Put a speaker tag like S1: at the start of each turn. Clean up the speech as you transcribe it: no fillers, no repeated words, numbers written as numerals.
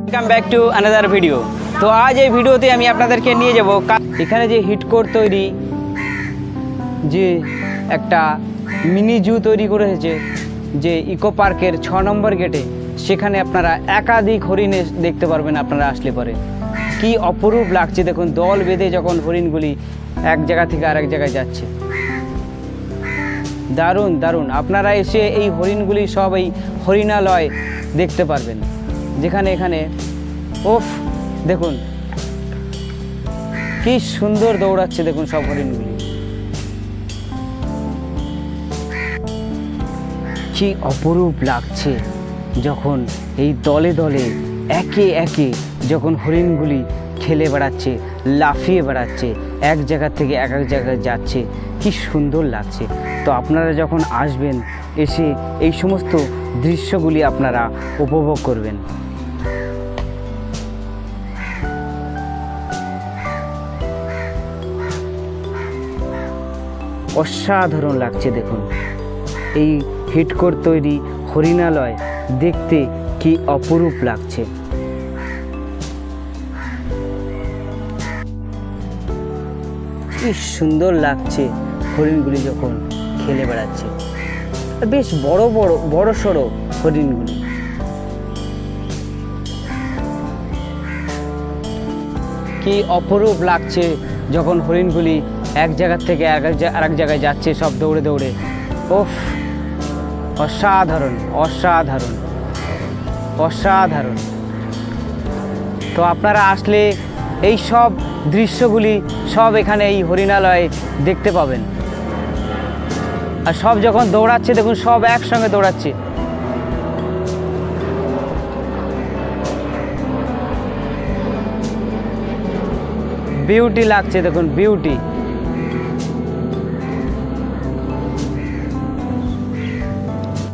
S1: Welcome back to another video. তো আজ এই ভিডিওতে আমি আপনাদেরকে নিয়ে যাব এখানে যে হিটকোর তৈরি যে একটা মিনি জু তৈরি করেছে যে ইকো পার্কের 6 নম্বর গেটে, সেখানে আপনারা একাধিক হরিণ দেখতে পারবেন আপনারা আসলে পরে। কি অপরূপ লাগছে দেখুন, দল বেঁধে যখন হরিণগুলি এক জায়গা থেকে আরেক জায়গায় যাচ্ছে, দারুণ দারুণ। আপনারা এসে এই হরিণগুলি সব এই হরিণালয় দেখতে পারবেন, যেখানে এখানে ওফ দেখুন কি সুন্দর দৌড়াচ্ছে দেখুন সব হরিণগুলি, কি অপরূপ লাগছে যখন এই দলে দলে একে একে যখন হরিণগুলি খেলে বেড়াচ্ছে, লাফিয়ে বেড়াচ্ছে, এক জায়গা থেকে এক এক জায়গায় যাচ্ছে, কি সুন্দর লাগছে। তো আপনারা যখন আসবেন এসে এই সমস্ত দৃশ্যগুলি আপনারা উপভোগ করবেন। অসাধারণ লাগছে দেখুন এই হিটকোর তৈরি হরিণালয় দেখতে কি অপরূপ লাগছে। কি সুন্দর লাগছে হরিণগুলি যখন খেলে বেড়াচ্ছে, বেশ বড় বড় বড় সড়ো হরিণগুলি। কি অপরূপ লাগছে যখন হরিণগুলি এক জায়গা থেকে আরেক জায়গায় যাচ্ছে সব দৌড়ে দৌড়ে। ওফ, অসাধারণ অসাধারণ অসাধারণ। তো আপনারা আসলে এই সব দৃশ্যগুলি সব এখানে এই হরিণালয়ে দেখতে পাবেন। আর সব যখন দৌড়াচ্ছে দেখুন, সব একসঙ্গে দৌড়াচ্ছে। বিউটি লাগছে দেখুন, বিউটি।